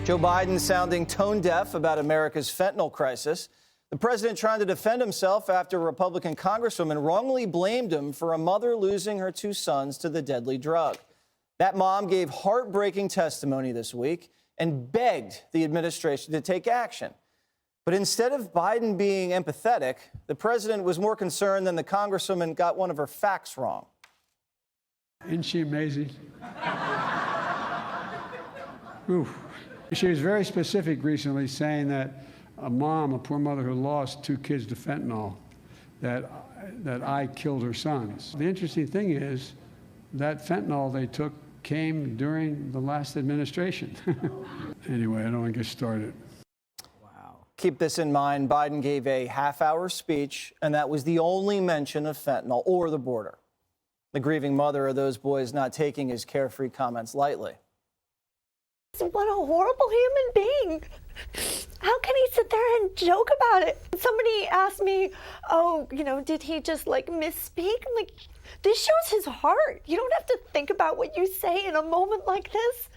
Joe Biden sounding tone deaf about America's fentanyl crisis. The president trying to defend himself after a Republican congresswoman wrongly blamed him for a mother losing her two sons to the deadly drug. That mom gave heartbreaking testimony this week and begged the administration to take action. But instead of Biden being empathetic, the president was more concerned than the congresswoman got one of her facts wrong. Isn't she amazing? Oof. She was very specific recently, saying that a mom, a poor mother who lost two kids to fentanyl, that I killed her sons. The interesting thing is that fentanyl they took came during the last administration. Anyway, I don't want to get started. Wow. Keep this in mind. Biden gave a half-hour speech, and that was the only mention of fentanyl or the border. The grieving mother of those boys not taking his carefree comments lightly. What a horrible human being. How can he sit there and joke about it? Somebody asked me, oh, did he just misspeak? I'm like, this shows his heart. You don't have to think about what you say in a moment like this.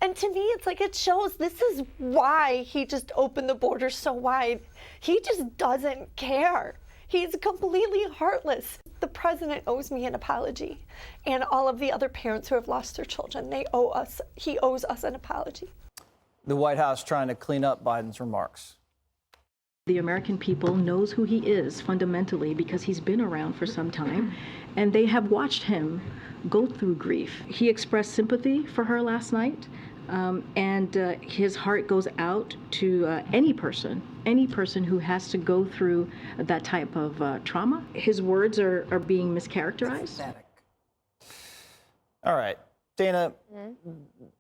And to me, it's like it shows this is why he just opened the border so wide. He just doesn't care. He's completely heartless. The president owes me an apology, and all of the other parents who have lost their children, he owes us an apology. The White House trying to clean up Biden's remarks. The American people knows who he is fundamentally because he's been around for some time, and they have watched him go through grief. He expressed sympathy for her last night, and his heart goes out to any person who has to go through that type of trauma. His words are being mischaracterized. All right, Dana,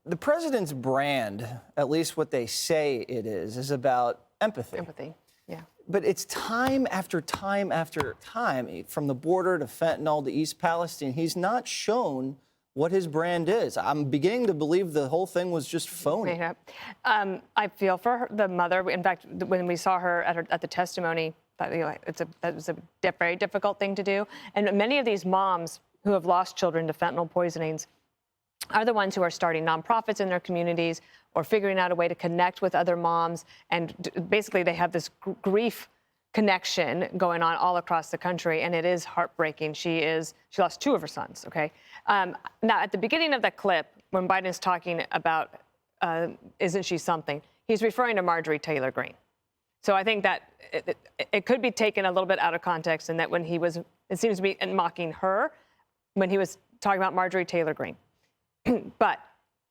the president's brand, at least what they say it is about empathy. Empathy, yeah. But it's time after time after time, from the border to fentanyl to East Palestine, he's not shown what his brand is. I'm beginning to believe the whole thing was just phony. I feel for the mother. In fact, when we saw her at the testimony, that was a very difficult thing to do. And many of these moms who have lost children to fentanyl poisonings are the ones who are starting nonprofits in their communities or figuring out a way to connect with other moms. And basically, they have this grief connection going on all across the country, and it is heartbreaking. She lost two of her sons, okay? Now, at the beginning of the clip, when Biden's talking about isn't she something, he's referring to Marjorie Taylor Greene. So I think that it could be taken a little bit out of context, and that when he was, it seems to be mocking her when he was talking about Marjorie Taylor Greene. But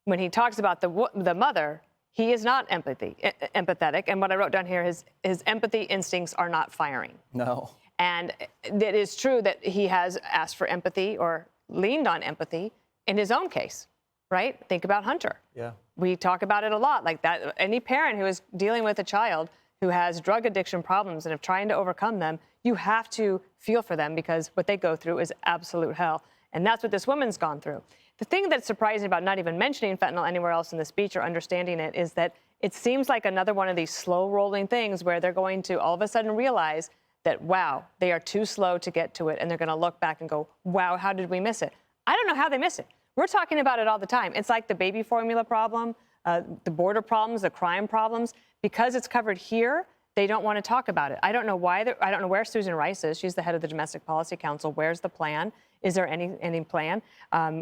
when he talks about the mother, he is not empathetic. And what I wrote down here is his empathy instincts are not firing. No. And it is true that he has asked for empathy or leaned on empathy in his own case, right? Think about Hunter. Yeah. We talk about it a lot, like that. Any parent who is dealing with a child who has drug addiction problems and of trying to overcome them, you have to feel for them because what they go through is absolute hell. And that's what this woman's gone through. The thing that's surprising about not even mentioning fentanyl anywhere else in the speech or understanding it is that it seems like another one of these slow-rolling things where they're going to all of a sudden realize that, wow, they are too slow to get to it, and they're going to look back and go, wow, how did we miss it? I don't know how they miss it. We're talking about it all the time. It's like the baby formula problem, the border problems, the crime problems. Because it's covered here, they don't want to talk about it. I don't know why. I don't know where Susan Rice is. She's the head of the Domestic Policy Council. Where's the plan? Is there any plan?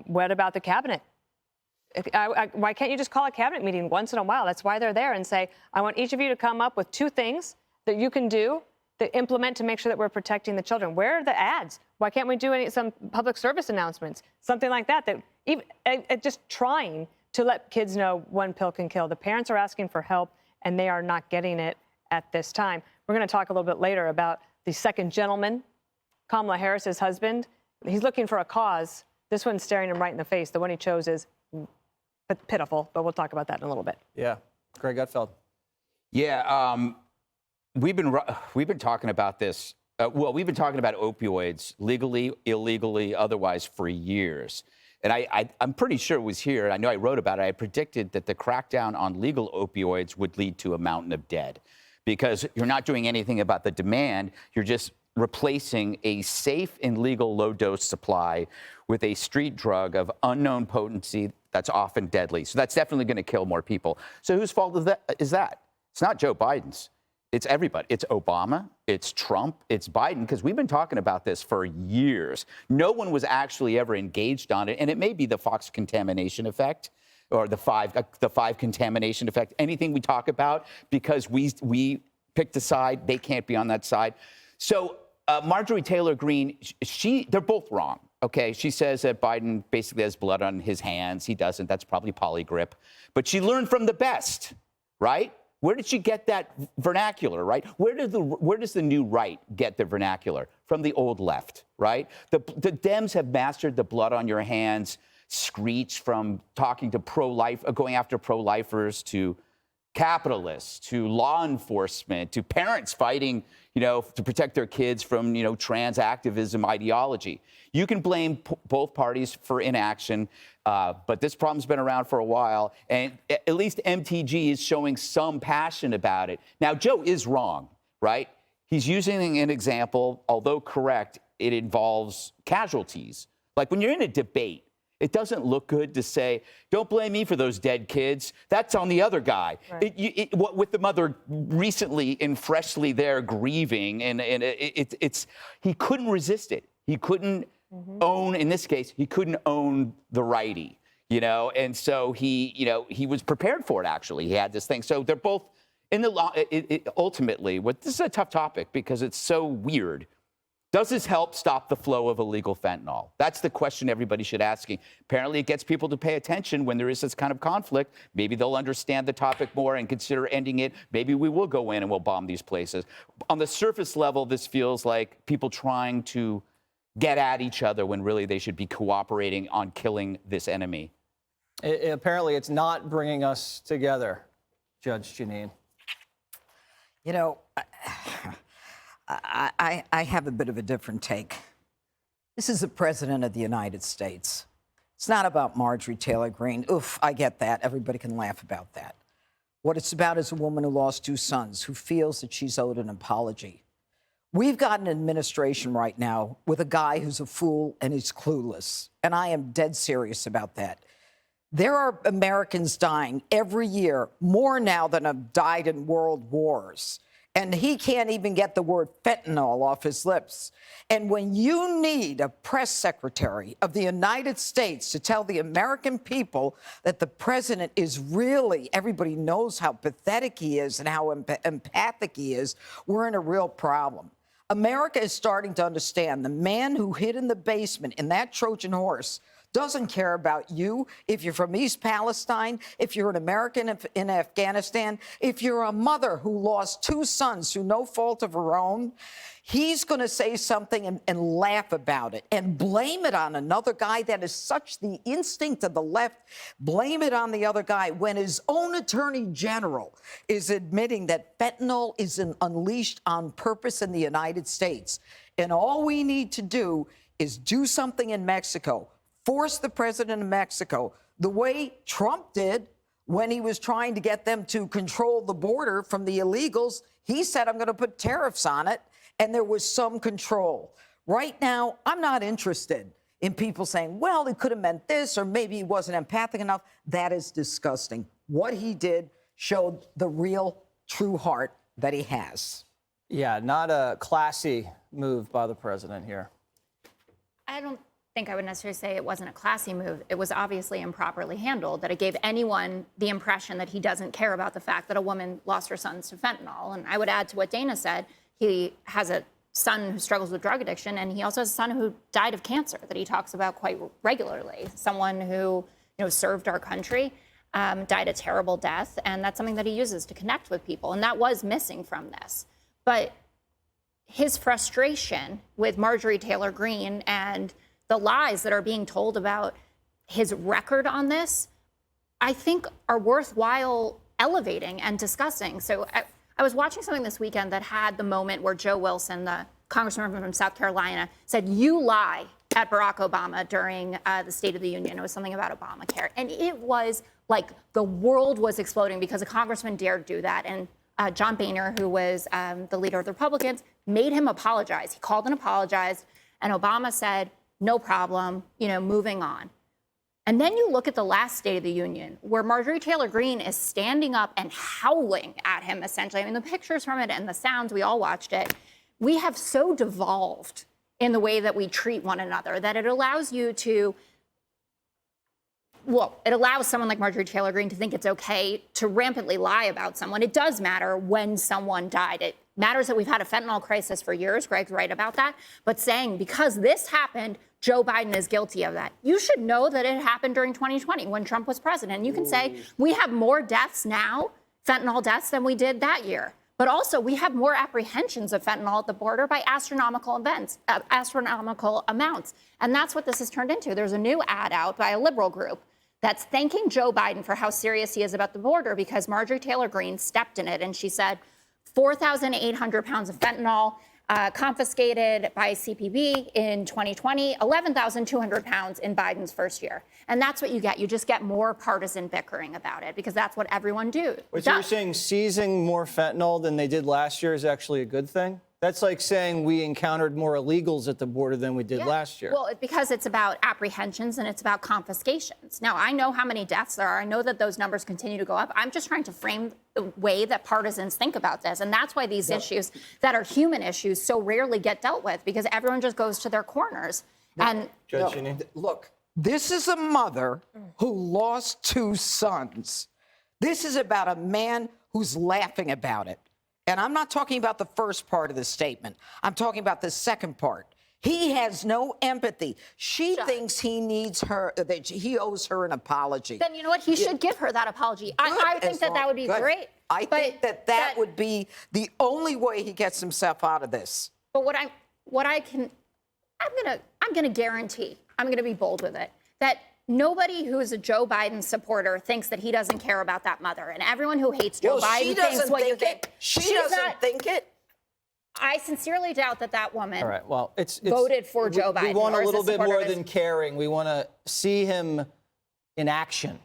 What about the cabinet? Why can't you just call a cabinet meeting once in a while? That's why they're there, and say, I want each of you to come up with 2 things that you can do to implement to make sure that we're protecting the children. Where are the ads? Why can't we do some public service announcements? Something like that, even just trying to let kids know one pill can kill. The parents are asking for help, and they are not getting it at this time. We're going to talk a little bit later about the second gentleman, Kamala Harris's husband. He's looking for a cause. This one's staring him right in the face. The one he chose is pitiful, but we'll talk about that in a little bit. Yeah. Greg Gutfeld. Yeah, we've been talking about this. We've been talking about opioids legally, illegally, otherwise for years. And I'm pretty sure it was here. I know I wrote about it. I predicted that the crackdown on legal opioids would lead to a mountain of dead, because you're not doing anything about the demand. You're just replacing a safe and legal low-dose supply with a street drug of unknown potency that's often deadly. So that's definitely going to kill more people. So whose fault is that? It's not Joe Biden's. It's everybody. It's Obama, it's Trump, it's Biden, because we've been talking about this for years. No one was actually ever engaged on it, and it may be the Fox contamination effect or the five contamination effect. Anything we talk about, because we picked a side, they can't be on that side. So Marjorie Taylor Greene, they're both wrong. Okay, she says that Biden basically has blood on his hands. He doesn't. That's probably polygrip. But she learned from the best, right? Where did she get that vernacular, right? Where does the new right get their vernacular? From the old left, right? The Dems have mastered the blood on your hands screech, from talking to going after pro-lifers, to capitalists, to law enforcement, to parents fighting, to protect their kids from, trans activism ideology. You can blame both parties for inaction, but this problem's been around for a while, and at least MTG is showing some passion about it. Now, Joe is wrong, right? He's using an example, although correct, it involves casualties. Like when you're in a debate, it doesn't look good to say, don't blame me for those dead kids. That's on the other guy. Right. With the mother recently and freshly there grieving, and he couldn't resist it. He couldn't own, in this case, he couldn't own the righty, and so he was prepared for it, actually. He had this thing. So they're both in the ultimately, this is a tough topic because it's so weird. Does this help stop the flow of illegal fentanyl? That's the question everybody should ask. Apparently, it gets people to pay attention when there is this kind of conflict. Maybe they'll understand the topic more and consider ending it. Maybe we will go in and we'll bomb these places. On the surface level, this feels like people trying to get at each other when really they should be cooperating on killing this enemy. Apparently, it's not bringing us together, Judge Jeanine. I have a bit of a different take. This is the President of the United States. It's not about Marjorie Taylor Greene. Oof, I get that. Everybody can laugh about that. What it's about is a woman who lost 2 sons, who feels that she's owed an apology. We've got an administration right now with a guy who's a fool and he's clueless. And I am dead serious about that. There are Americans dying every year, more now than have died in world wars. And he can't even get the word fentanyl off his lips. And when you need a press secretary of the United States to tell the American people that the president is really, everybody knows how pathetic he is and how empathic he is, we're in a real problem. America is starting to understand the man who hid in the basement in that Trojan horse doesn't care about you. If you're from East Palestine, if you're an American in Afghanistan, if you're a mother who lost 2 sons through no fault of her own, he's going to say something and laugh about it and blame it on another guy. That is such the instinct of the left. Blame it on the other guy when his own attorney general is admitting that fentanyl is unleashed on purpose in the United States. And all we need to do is do something in Mexico. Force the president of Mexico, the way Trump did when he was trying to get them to control the border from the illegals. He said, I'm going to put tariffs on it, and there was some control. Right now, I'm not interested in people saying, well, it could have meant this, or maybe he wasn't empathic enough. That is disgusting. What he did showed the real, true heart that he has. Yeah, not a classy move by the president here. I don't think I would necessarily say it wasn't a classy move. It was obviously improperly handled, that it gave anyone the impression that he doesn't care about the fact that a woman lost her sons to fentanyl. And I would add to what Dana said, he has a son who struggles with drug addiction, and he also has a son who died of cancer that he talks about quite regularly. Someone who served our country, died a terrible death, and that's something that he uses to connect with people. And that was missing from this. But his frustration with Marjorie Taylor Greene and the lies that are being told about his record on this, I think are worthwhile elevating and discussing. So I was watching something this weekend that had the moment where Joe Wilson, the congressman from South Carolina, said, you lie at Barack Obama during the State of the Union. It was something about Obamacare. And it was like the world was exploding because a congressman dared do that. And John Boehner, who was the leader of the Republicans, made him apologize. He called and apologized, and Obama said, no problem, moving on. And then you look at the last State of the Union, where Marjorie Taylor Greene is standing up and howling at him, essentially. I mean, the pictures from it and the sounds, we all watched it. We have so devolved in the way that we treat one another that it allows you to, it allows someone like Marjorie Taylor Greene to think it's okay to rampantly lie about someone. It does matter when someone died. It matters that we've had a fentanyl crisis for years. Greg's right about that. But saying because this happened, Joe Biden is guilty of that. You should know that it happened during 2020 when Trump was president. You can say we have more deaths now, fentanyl deaths, than we did that year. But also we have more apprehensions of fentanyl at the border by astronomical amounts. And that's what this has turned into. There's a new ad out by a liberal group that's thanking Joe Biden for how serious he is about the border because Marjorie Taylor Greene stepped in it and she said 4,800 pounds of fentanyl confiscated by CPB in 2020, 11,200 pounds in Biden's first year. And that's what you get. You just get more partisan bickering about it because that's what everyone does. Wait, so you're saying seizing more fentanyl than they did last year is actually a good thing? That's like saying we encountered more illegals at the border than we did last year. Well, because it's about apprehensions and it's about confiscations. Now, I know how many deaths there are. I know that those numbers continue to go up. I'm just trying to frame the way that partisans think about this. And that's why these issues that are human issues so rarely get dealt with because everyone just goes to their corners. And Judge Jeanine? Look, this is a mother who lost 2 sons. This is about a man who's laughing about it. And I'm not talking about the first part of the statement. I'm talking about the second part. He has no empathy. She thinks he needs her, that he owes her an apology. Then you know what? He should give her that apology. I think that would be great. I think that would be the only way he gets himself out of this. But I'm gonna guarantee, I'm gonna be bold with it, that nobody who is a Joe Biden supporter thinks that he doesn't care about that mother. And everyone who hates Joe Biden thinks what you think. She doesn't think it. I sincerely doubt that woman All right, well, it's voted for Joe Biden. We want a or is little bit supporter more of his- than caring. We want to see him in action.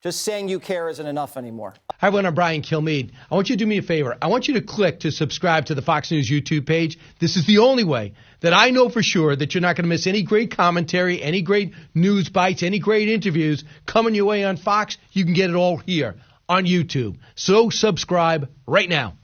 Just saying you care isn't enough anymore. Hi, everyone. I'm Brian Kilmeade. I want you to do me a favor. I want you to click to subscribe to the Fox News YouTube page. This is the only way that I know for sure that you're not going to miss any great commentary, any great news bites, any great interviews coming your way on Fox. You can get it all here on YouTube. So subscribe right now.